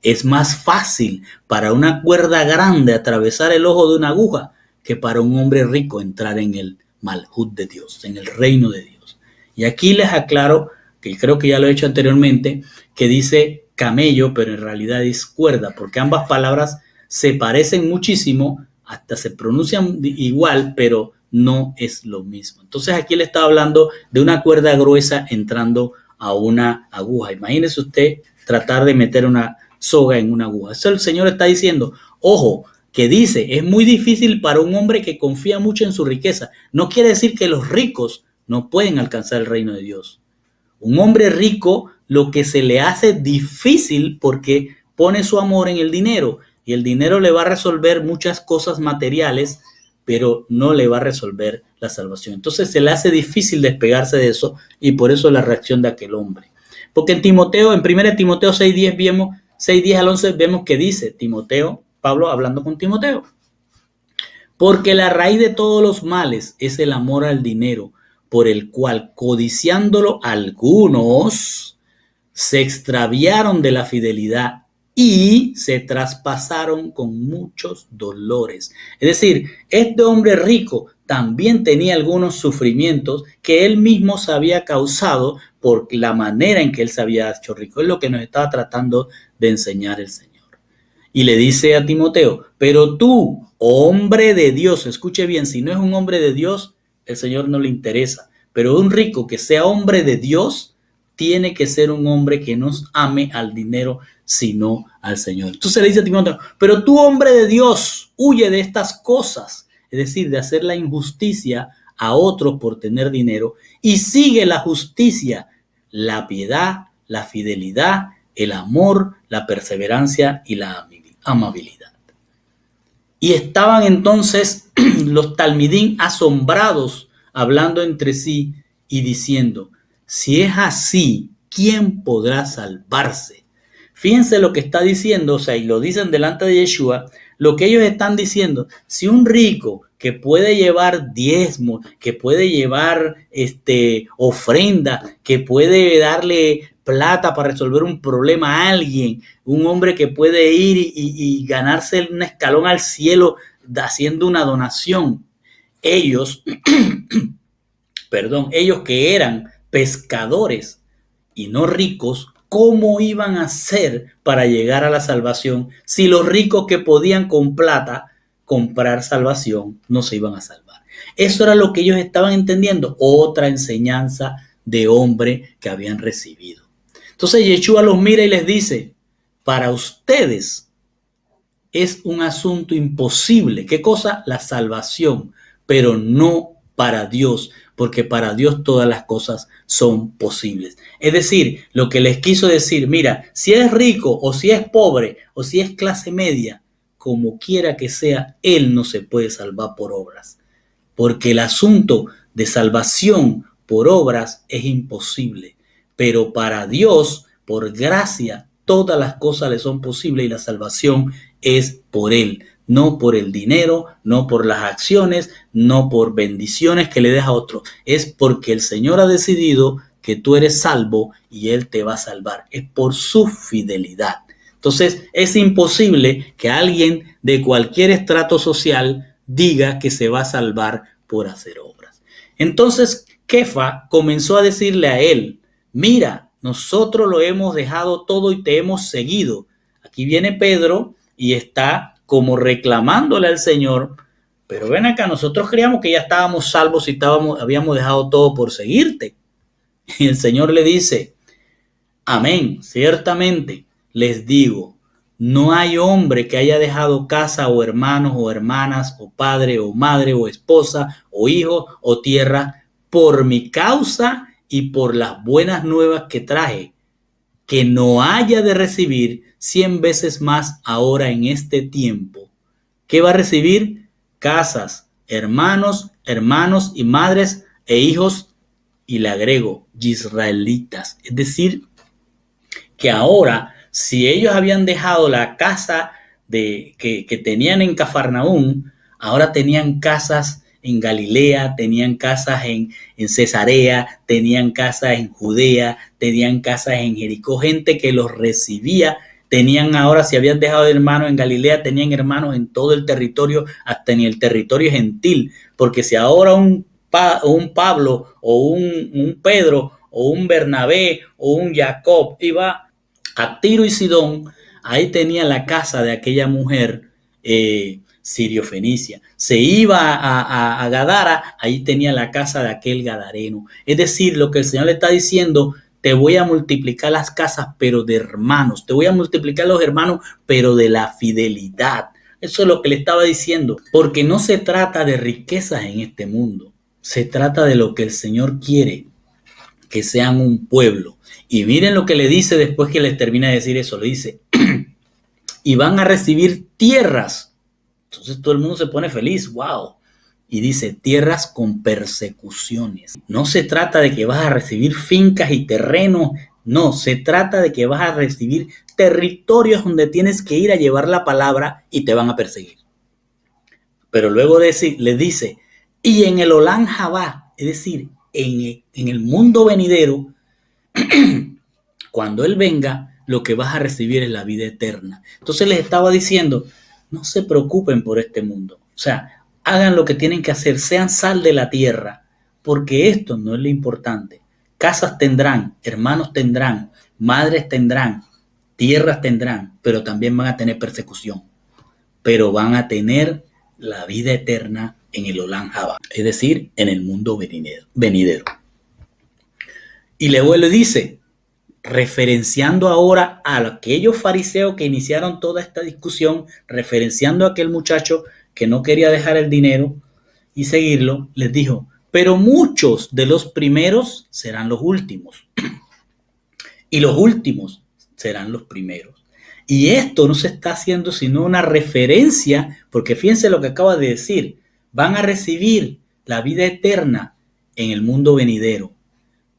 Es más fácil para una cuerda grande atravesar el ojo de una aguja que para un hombre rico entrar en el malhut de Dios, en el reino de Dios. Y aquí les aclaro, que creo que ya lo he hecho anteriormente, que dice camello, pero en realidad es cuerda, porque ambas palabras se parecen muchísimo, hasta se pronuncian igual, pero no es lo mismo. Entonces aquí le está hablando de una cuerda gruesa entrando a una aguja. Imagínese usted tratar de meter una soga en una aguja. Eso el Señor está diciendo, ojo, que dice, es muy difícil para un hombre que confía mucho en su riqueza. No quiere decir que los ricos no pueden alcanzar el reino de Dios. Un hombre rico, lo que se le hace difícil porque pone su amor en el dinero y el dinero le va a resolver muchas cosas materiales, pero no le va a resolver la salvación. Entonces se le hace difícil despegarse de eso y por eso la reacción de aquel hombre. Porque en 1 Timoteo 6:10 al 11 vemos que dice Timoteo, Pablo hablando con Timoteo. Porque la raíz de todos los males es el amor al dinero, por el cual, codiciándolo algunos, se extraviaron de la fidelidad y se traspasaron con muchos dolores. Es decir, este hombre rico también tenía algunos sufrimientos que él mismo se había causado por la manera en que él se había hecho rico. Es lo que nos estaba tratando de enseñar el Señor. Y le dice a Timoteo, pero tú, hombre de Dios, escuche bien, si no es un hombre de Dios, el Señor no le interesa. Pero un rico que sea hombre de Dios, tiene que ser un hombre que no ame al dinero, sino al Señor. Entonces le dice a Timoteo, pero tú, hombre de Dios, huye de estas cosas, es decir, de hacer la injusticia a otros por tener dinero, y sigue la justicia, la piedad, la fidelidad, el amor, la perseverancia y la amabilidad. Y estaban entonces los talmidín asombrados, hablando entre sí y diciendo, si es así, ¿quién podrá salvarse? Fíjense lo que está diciendo, o sea, y lo dicen delante de Yeshua, lo que ellos están diciendo, si un rico que puede llevar diezmo, que puede llevar ofrenda, que puede darle plata para resolver un problema a alguien, un hombre que puede ir y ganarse un escalón al cielo haciendo una donación. Ellos, ellos que eran pescadores y no ricos, ¿cómo iban a hacer para llegar a la salvación si los ricos que podían con plata comprar salvación no se iban a salvar? Eso era lo que ellos estaban entendiendo, otra enseñanza de hombre que habían recibido. Entonces Yeshua los mira y les dice, para ustedes es un asunto imposible. ¿Qué cosa? La salvación, pero no para Dios, porque para Dios todas las cosas son posibles. Es decir, lo que les quiso decir, mira, si es rico o si es pobre o si es clase media, como quiera que sea, él no se puede salvar por obras, porque el asunto de salvación por obras es imposible. Pero para Dios, por gracia, todas las cosas le son posibles y la salvación es por Él, no por el dinero, no por las acciones, no por bendiciones que le des a otros. Es porque el Señor ha decidido que tú eres salvo y Él te va a salvar. Es por su fidelidad. Entonces, es imposible que alguien de cualquier estrato social diga que se va a salvar por hacer obras. Entonces, Kefa comenzó a decirle a él, mira, nosotros lo hemos dejado todo y te hemos seguido. Aquí viene Pedro y está como reclamándole al Señor, pero ven acá, nosotros creíamos que ya estábamos salvos y habíamos dejado todo por seguirte. Y el Señor le dice, amén, ciertamente les digo, no hay hombre que haya dejado casa o hermanos o hermanas o padre o madre o esposa o hijo o tierra por mi causa y por las buenas nuevas que traje, que no haya de recibir 100 veces más ahora en este tiempo. ¿Qué va a recibir? Casas, hermanos y madres e hijos, y le agrego, israelitas. Es decir, que ahora, si ellos habían dejado la casa que tenían en Cafarnaúm, ahora tenían casas en Galilea, tenían casas en Cesarea, tenían casas en Judea, tenían casas en Jericó, gente que los recibía. Tenían ahora, si habían dejado hermanos en Galilea, tenían hermanos en todo el territorio, hasta en el territorio gentil, porque si ahora un Pablo o un Pedro o un Bernabé o un Jacob iba a Tiro y Sidón, ahí tenía la casa de aquella mujer sirio-fenicia. Se iba a Gadara, ahí tenía la casa de aquel gadareno. Es decir, lo que el Señor le está diciendo, te voy a multiplicar las casas, pero de hermanos. Te voy a multiplicar los hermanos, pero de la fidelidad. Eso es lo que le estaba diciendo, porque no se trata de riquezas en este mundo. Se trata de lo que el Señor quiere, que sean un pueblo. Y miren lo que le dice después que les termina de decir eso. Le dice, y van a recibir tierras. Entonces todo el mundo se pone feliz, wow. Y dice, tierras con persecuciones. No se trata de que vas a recibir fincas y terrenos. No, se trata de que vas a recibir territorios donde tienes que ir a llevar la palabra y te van a perseguir. Pero luego le dice, y en el Olam Jabá, es decir, en el mundo venidero, cuando Él venga, lo que vas a recibir es la vida eterna. Entonces les estaba diciendo, no se preocupen por este mundo. O sea, hagan lo que tienen que hacer, sean sal de la tierra, porque esto no es lo importante. Casas tendrán, hermanos tendrán, madres tendrán, tierras tendrán, pero también van a tener persecución. Pero van a tener la vida eterna en el Olam Jabá, es decir, en el mundo venidero. Y luego le dice, referenciando ahora a aquellos fariseos que iniciaron toda esta discusión, referenciando a aquel muchacho que no quería dejar el dinero y seguirlo, les dijo, pero muchos de los primeros serán los últimos y los últimos serán los primeros. Y esto no se está haciendo sino una referencia, porque fíjense lo que acaba de decir, van a recibir la vida eterna en el mundo venidero.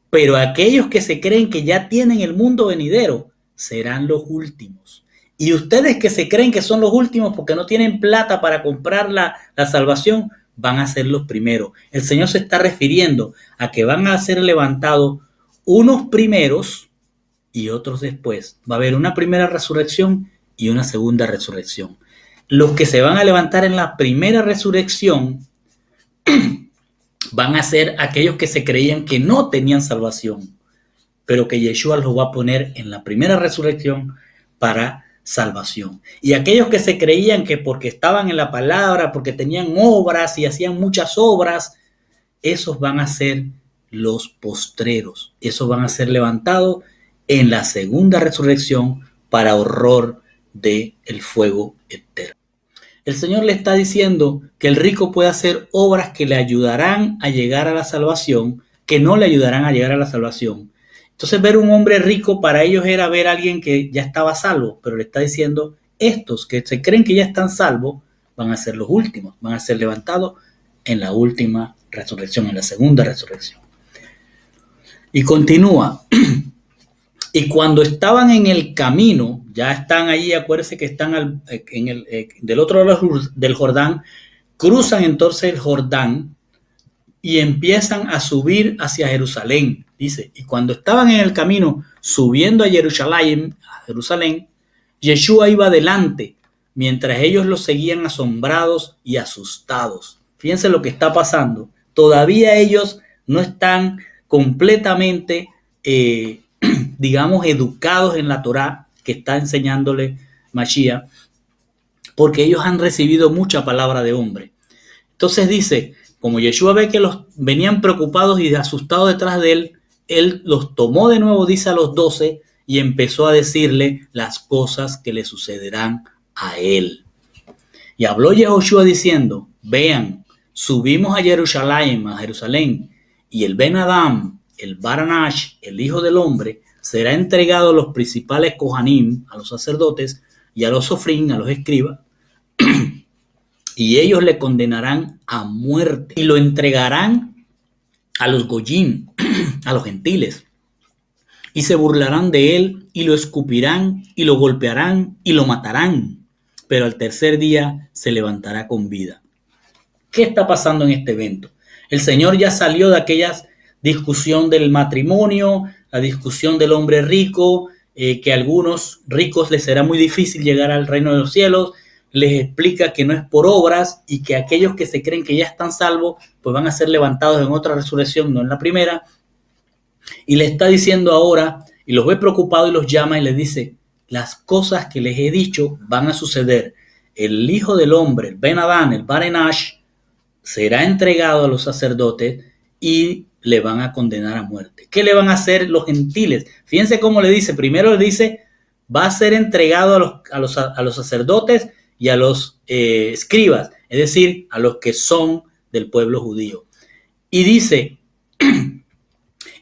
Pero aquellos que se creen que ya tienen el mundo venidero serán los últimos. Y ustedes que se creen que son los últimos porque no tienen plata para comprar la salvación, van a ser los primeros. El Señor se está refiriendo a que van a ser levantados unos primeros y otros después. Va a haber una primera resurrección y una segunda resurrección. Los que se van a levantar en la primera resurrección van a ser aquellos que se creían que no tenían salvación, pero que Yeshua los va a poner en la primera resurrección para salvación. Y aquellos que se creían que porque estaban en la palabra, porque tenían obras y hacían muchas obras, esos van a ser los postreros. Esos van a ser levantados en la segunda resurrección para horror del fuego eterno. El Señor le está diciendo que el rico puede hacer obras que le ayudarán a llegar a la salvación, que no le ayudarán a llegar a la salvación. Entonces ver un hombre rico para ellos era ver a alguien que ya estaba salvo, pero le está diciendo, estos que se creen que ya están salvos van a ser los últimos, van a ser levantados en la última resurrección, en la segunda resurrección. Y continúa. Y cuando estaban en el camino, ya están allí, acuérdense que están del otro lado del Jordán, cruzan entonces el Jordán y empiezan a subir hacia Jerusalén. Dice, y cuando estaban en el camino subiendo a Jerusalén, Yeshua iba adelante, mientras ellos lo seguían asombrados y asustados. Fíjense lo que está pasando. Todavía ellos no están completamente digamos, educados en la Torá que está enseñándole Mashiach, porque ellos han recibido mucha palabra de hombre. Entonces dice, como Yeshua ve que los venían preocupados y asustados detrás de él, él los tomó de nuevo, dice a los 12, y empezó a decirle las cosas que le sucederán a él. Y habló Yehoshua diciendo, vean, subimos a Jerusalén, y el Ben Adam, el Baranash, el Hijo del Hombre, será entregado a los principales Kohanim, a los sacerdotes, y a los Sofrim, a los escribas, y ellos le condenarán a muerte, y lo entregarán a los Goyim, a los gentiles, y se burlarán de él, y lo escupirán, y lo golpearán, y lo matarán, pero al tercer día se levantará con vida. ¿Qué está pasando en este evento? El Señor ya salió de aquellas discusión del matrimonio, la discusión del hombre rico, que a algunos ricos les será muy difícil llegar al reino de los cielos, les explica que no es por obras y que aquellos que se creen que ya están salvos, pues van a ser levantados en otra resurrección, no en la primera. Y le está diciendo ahora, y los ve preocupados y los llama y les dice, las cosas que les he dicho van a suceder. El Hijo del Hombre, el Ben Adán, el Barenash, será entregado a los sacerdotes y le van a condenar a muerte. ¿Qué le van a hacer los gentiles? Fíjense cómo le dice. Primero le dice, va a ser entregado a los sacerdotes y a los escribas, es decir, a los que son del pueblo judío. Y dice,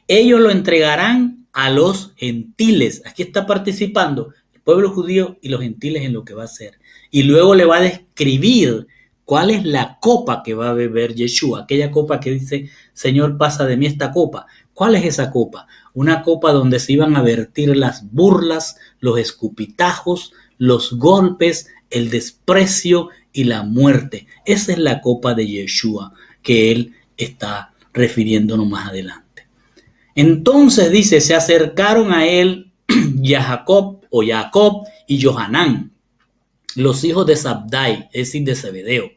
ellos lo entregarán a los gentiles. Aquí está participando el pueblo judío y los gentiles en lo que va a hacer. Y luego le va a describir cuál es la copa que va a beber Yeshua, aquella copa que dice, Señor, pasa de mí esta copa. ¿Cuál es esa copa? Una copa donde se iban a vertir las burlas, los escupitajos, los golpes, el desprecio y la muerte. Esa es la copa de Yeshua que él está refiriéndonos más adelante. Entonces dice, se acercaron a él Jacob y Johanán, los hijos de Zabdai, es decir, de Zebedeo.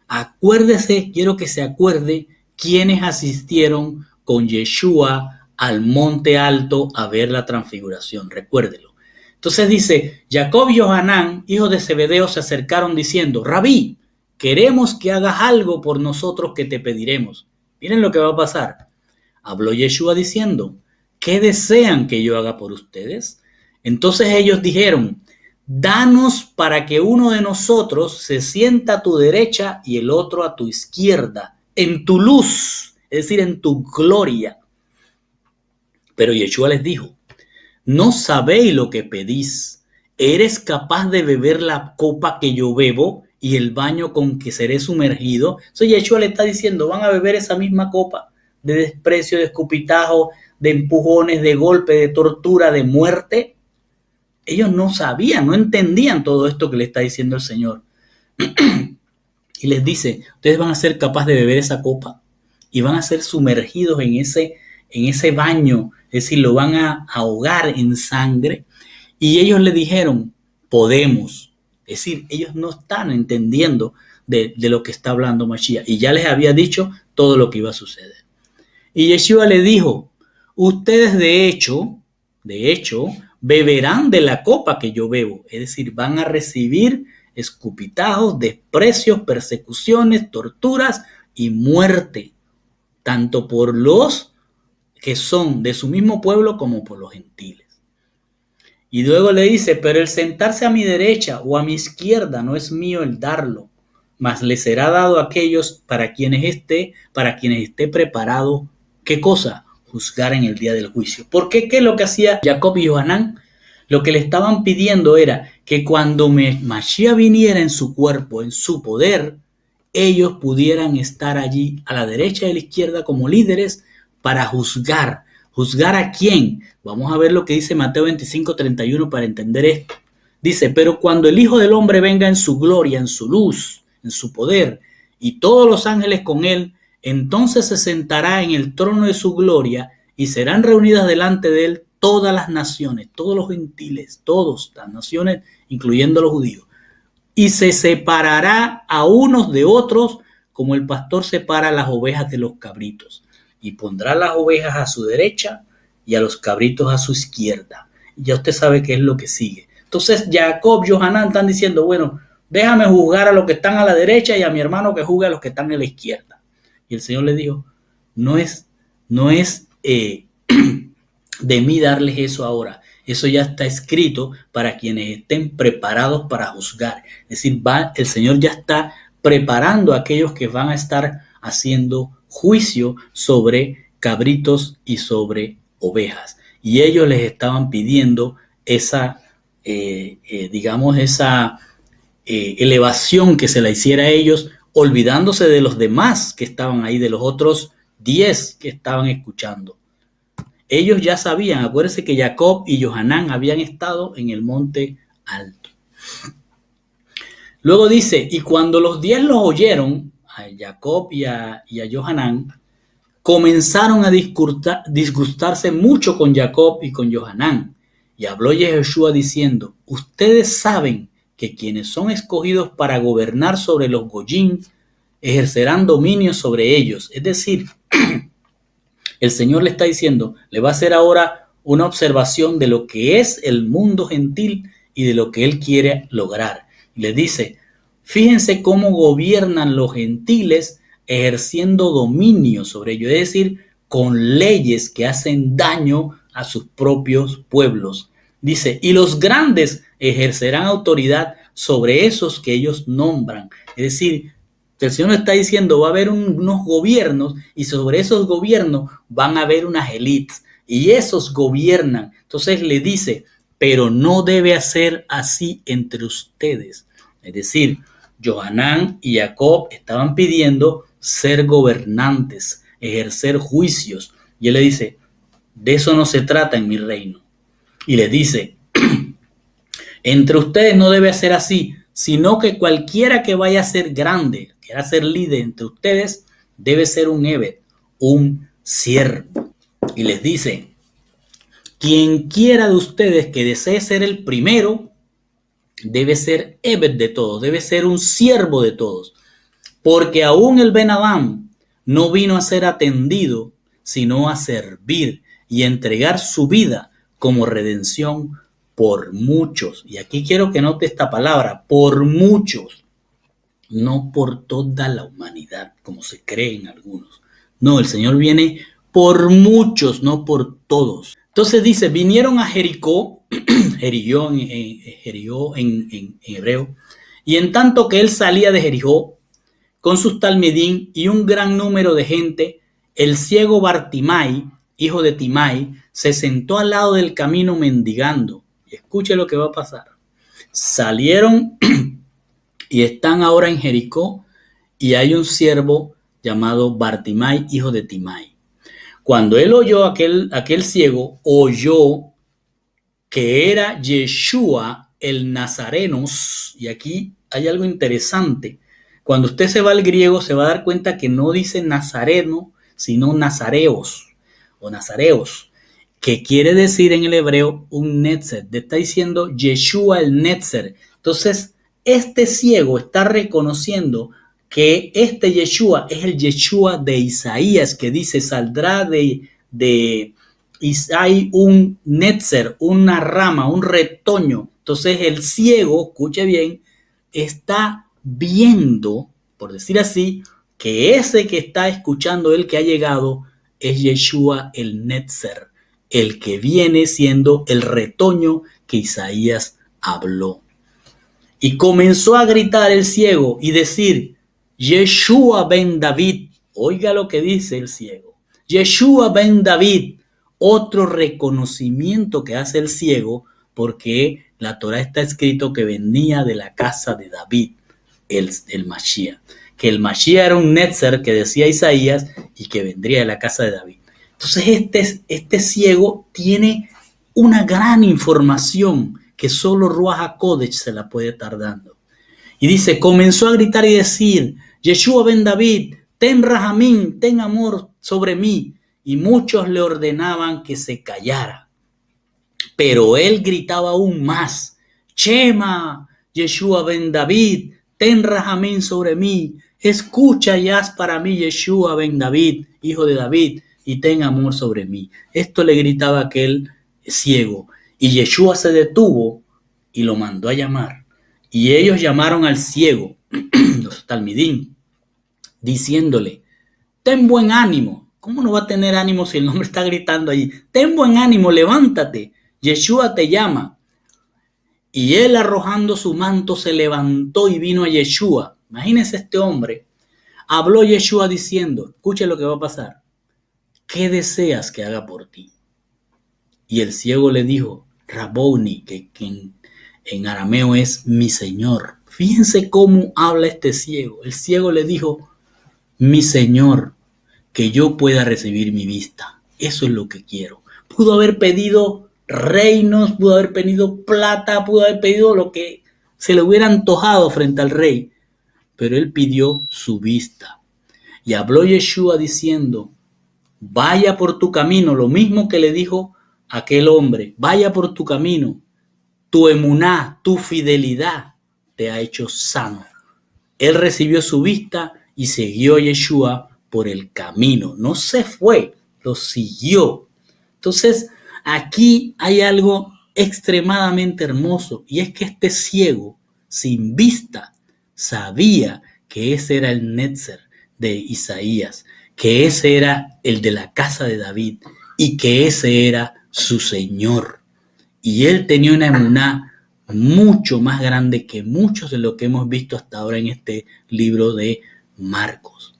Acuérdese, quiero que se acuerde quienes asistieron con Yeshua al monte alto a ver la transfiguración. Recuérdelo. Entonces dice, Jacob y Johanán, hijos de Zebedeo, se acercaron diciendo, Rabí, queremos que hagas algo por nosotros que te pediremos. Miren lo que va a pasar. Habló Yeshua diciendo, ¿qué desean que yo haga por ustedes? Entonces ellos dijeron, danos para que uno de nosotros se sienta a tu derecha y el otro a tu izquierda, en tu luz, es decir, en tu gloria. Pero Yeshua les dijo, no sabéis lo que pedís. ¿Eres capaz de beber la copa que yo bebo y el baño con que seré sumergido? Entonces Yeshua le está diciendo, van a beber esa misma copa de desprecio, de escupitajo, de empujones, de golpe, de tortura, de muerte. Ellos no sabían, no entendían todo esto que le está diciendo el Señor. Y les dice, ustedes van a ser capaces de beber esa copa y van a ser sumergidos en ese baño, es decir, lo van a ahogar en sangre. Y ellos le dijeron, podemos. Es decir, ellos no están entendiendo de lo que está hablando Mashiach. Y ya les había dicho todo lo que iba a suceder. Y Yeshua le dijo, ustedes de hecho, beberán de la copa que yo bebo. Es decir, van a recibir escupitajos, desprecios, persecuciones, torturas y muerte, tanto por los que son de su mismo pueblo como por los gentiles. Y luego le dice, pero el sentarse a mi derecha o a mi izquierda no es mío el darlo, mas le será dado a aquellos para quienes esté preparado, ¿qué cosa? Juzgar en el día del juicio. ¿Por qué? ¿Qué es lo que hacía Jacob y Johanán? Lo que le estaban pidiendo era que cuando Mashiach viniera en su cuerpo, en su poder, ellos pudieran estar allí a la derecha y a la izquierda como líderes para juzgar. ¿Juzgar a quién? Vamos a ver lo que dice Mateo 25:31 para entender esto. Dice, pero cuando el Hijo del Hombre venga en su gloria, en su luz, en su poder, y todos los ángeles con él, entonces se sentará en el trono de su gloria y serán reunidas delante de él todas las naciones, todos los gentiles, todas las naciones, incluyendo los judíos. Y se separará a unos de otros como el pastor separa las ovejas de los cabritos. Y pondrá las ovejas a su derecha y a los cabritos a su izquierda. Y ya usted sabe qué es lo que sigue. Entonces Jacob y Johanán están diciendo, bueno, déjame juzgar a los que están a la derecha y a mi hermano que juzgue a los que están a la izquierda. Y el Señor le dijo, no es de mí darles eso ahora. Eso ya está escrito para quienes estén preparados para juzgar. Es decir, el Señor ya está preparando a aquellos que van a estar haciendo juicio sobre cabritos y sobre ovejas. Y ellos les estaban pidiendo esa elevación que se la hiciera a ellos, olvidándose de los demás que estaban ahí, de los otros 10 que estaban escuchando. Ellos ya sabían, acuérdense que Jacob y Johanán habían estado en el monte alto. Luego dice, y cuando los 10 los oyeron, a Jacob y a Johanán, comenzaron a disgustarse mucho con Jacob y con Johanán. Y habló Yeshua diciendo, ustedes saben que quienes son escogidos para gobernar sobre los goyim ejercerán dominio sobre ellos. Es decir, el Señor le está diciendo, le va a hacer ahora una observación de lo que es el mundo gentil y de lo que Él quiere lograr. Y le dice, fíjense cómo gobiernan los gentiles ejerciendo dominio sobre ellos, es decir, con leyes que hacen daño a sus propios pueblos. Dice, y los grandes ejercerán autoridad sobre esos que ellos nombran. Es decir, el Señor está diciendo, va a haber unos gobiernos y sobre esos gobiernos van a haber unas élites y esos gobiernan. Entonces le dice, pero no debe hacer así entre ustedes. Es decir, Johanán y Jacob estaban pidiendo ser gobernantes, ejercer juicios. Y él le dice, de eso no se trata en mi reino. Y les dice, entre ustedes no debe ser así, sino que cualquiera que vaya a ser grande, quiera ser líder entre ustedes, debe ser un Ebed, un siervo. Y les dice, quien quiera de ustedes que desee ser el primero, debe ser Ebed de todos, debe ser un siervo de todos. Porque aún el Ben Adán no vino a ser atendido, sino a servir y entregar su vida como redención por muchos. Y aquí quiero que note esta palabra, por muchos, no por toda la humanidad, como se cree en algunos. No, el Señor viene por muchos, no por todos. Entonces dice, vinieron a Jericó, Jericó en hebreo, y en tanto que él salía de Jericó, con sus talmidín y un gran número de gente, el ciego Bartimai, hijo de Timai, se sentó al lado del camino mendigando. Y escuche lo que va a pasar. Salieron y están ahora en Jericó, y hay un siervo llamado Bartimai, hijo de Timai. Cuando él oyó aquel ciego, oyó que era Yeshua el Nazarenos, y aquí hay algo interesante. Cuando usted se va al griego, se va a dar cuenta que no dice Nazareno, sino Nazareos o Nazareos, que quiere decir en el hebreo un Netzer. Está diciendo Yeshua el Netzer. Entonces, este ciego está reconociendo que este Yeshua es el Yeshua de Isaías, que dice, saldrá de hay un netzer, una rama, un retoño. Entonces el ciego, escuche bien, está viendo, por decir así, que ese que está escuchando, el que ha llegado, es Yeshua el netzer, el que viene siendo el retoño que Isaías habló. Y comenzó a gritar el ciego y decir, Yeshua ben David. Oiga lo que dice el ciego. Yeshua ben David. Otro reconocimiento que hace el ciego, porque la Torá está escrito que venía de la casa de David, el Mashiach. Que el Mashiach era un netzer, que decía Isaías, y que vendría de la casa de David. Entonces este ciego tiene una gran información que solo Ruach HaKodesh se la puede estar dando. Y dice, comenzó a gritar y decir, Yeshua ben David, ten rahamín, ten amor sobre mí. Y muchos le ordenaban que se callara. Pero él gritaba aún más, Shema, Yeshua ben David, ten rahamín sobre mí. Escucha y haz para mí, Yeshua ben David, hijo de David, y ten amor sobre mí. Esto le gritaba aquel ciego. Y Yeshua se detuvo y lo mandó a llamar. Y ellos llamaron al ciego, los talmidín, diciéndole, ten buen ánimo. ¿Cómo no va a tener ánimo si el hombre está gritando allí? Ten buen ánimo, levántate. Yeshua te llama. Y él, arrojando su manto, se levantó y vino a Yeshua. Imagínese este hombre. Habló Yeshua diciendo, escuche lo que va a pasar. ¿Qué deseas que haga por ti? Y el ciego le dijo, Raboni, que en arameo es mi Señor. Fíjense cómo habla este ciego. El ciego le dijo, mi Señor, que yo pueda recibir mi vista. Eso es lo que quiero. Pudo haber pedido reinos, pudo haber pedido plata, pudo haber pedido lo que se le hubiera antojado frente al rey. Pero él pidió su vista. Y habló Yeshua diciendo, vaya por tu camino, lo mismo que le dijo aquel hombre, vaya por tu camino, tu emuná, tu fidelidad te ha hecho sano. Él recibió su vista y siguió a Yeshua por el camino, no se fue, lo siguió. Entonces aquí hay algo extremadamente hermoso, y es que este ciego sin vista sabía que ese era el netzer de Isaías, que ese era el de la casa de David y que ese era su Señor. Y él tenía una emuná mucho más grande que muchos de lo que hemos visto hasta ahora en este libro de Marcos.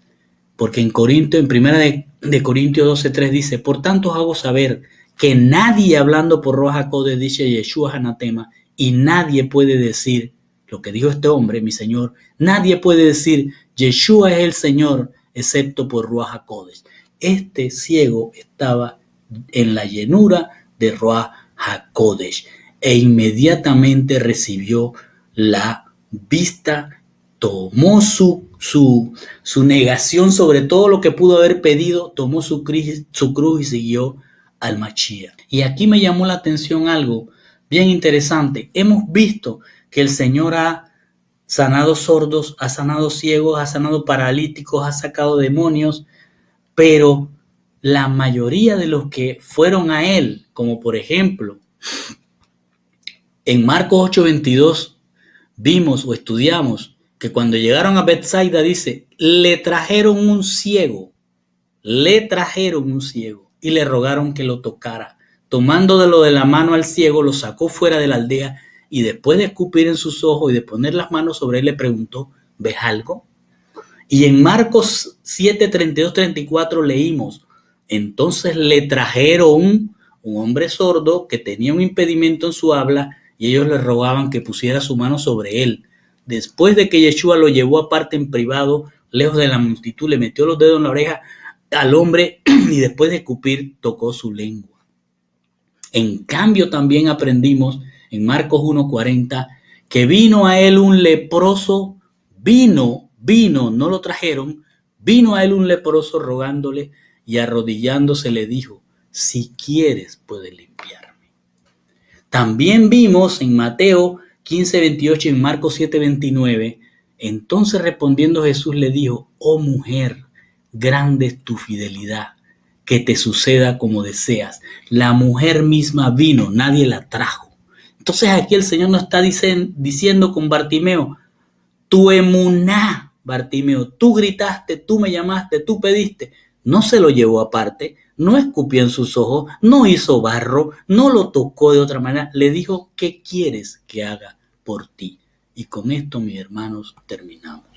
Porque en primera de Corintios 12:3 dice, por tanto os hago saber que nadie hablando por Ruach HaKodesh dice Yeshua es anatema, y nadie puede decir lo que dijo este hombre, mi Señor, nadie puede decir Yeshua es el Señor excepto por Ruach HaKodesh. Este ciego estaba en la llenura de Ruach HaKodesh e inmediatamente recibió la vista, tomó su negación sobre todo lo que pudo haber pedido, tomó su cruz y siguió al Mashiach. Y aquí me llamó la atención algo bien interesante. Hemos visto que el Señor ha sanado sordos, ha sanado ciegos, ha sanado paralíticos, ha sacado demonios, pero la mayoría de los que fueron a Él, como por ejemplo, en Marcos 8:22, vimos o estudiamos que cuando llegaron a Bethsaida, dice, le trajeron un ciego y le rogaron que lo tocara. Tomándolo de la mano al ciego, lo sacó fuera de la aldea y después de escupir en sus ojos y de poner las manos sobre él, le preguntó, ¿ves algo? Y en Marcos 7:32-34 leímos, entonces le trajeron un hombre sordo que tenía un impedimento en su habla y ellos le rogaban que pusiera su mano sobre él. Después de que Yeshua lo llevó aparte en privado, lejos de la multitud, le metió los dedos en la oreja al hombre y después de escupir tocó su lengua. En cambio también aprendimos en Marcos 1:40 que vino a él un leproso, vino, no lo trajeron, vino a él un leproso rogándole y arrodillándose le dijo, si quieres puedes limpiarme. También vimos en Mateo 15:28 y en Marcos 7:29, entonces respondiendo Jesús le dijo, oh mujer, grande es tu fidelidad, que te suceda como deseas. La mujer misma vino, nadie la trajo. Entonces aquí el Señor nos está diciendo con Bartimeo, tu emuná, Bartimeo, tú gritaste, tú me llamaste, tú pediste. No se lo llevó aparte, no escupió en sus ojos, no hizo barro, no lo tocó de otra manera. Le dijo, ¿qué quieres que haga por ti? Y con esto, mis hermanos, terminamos.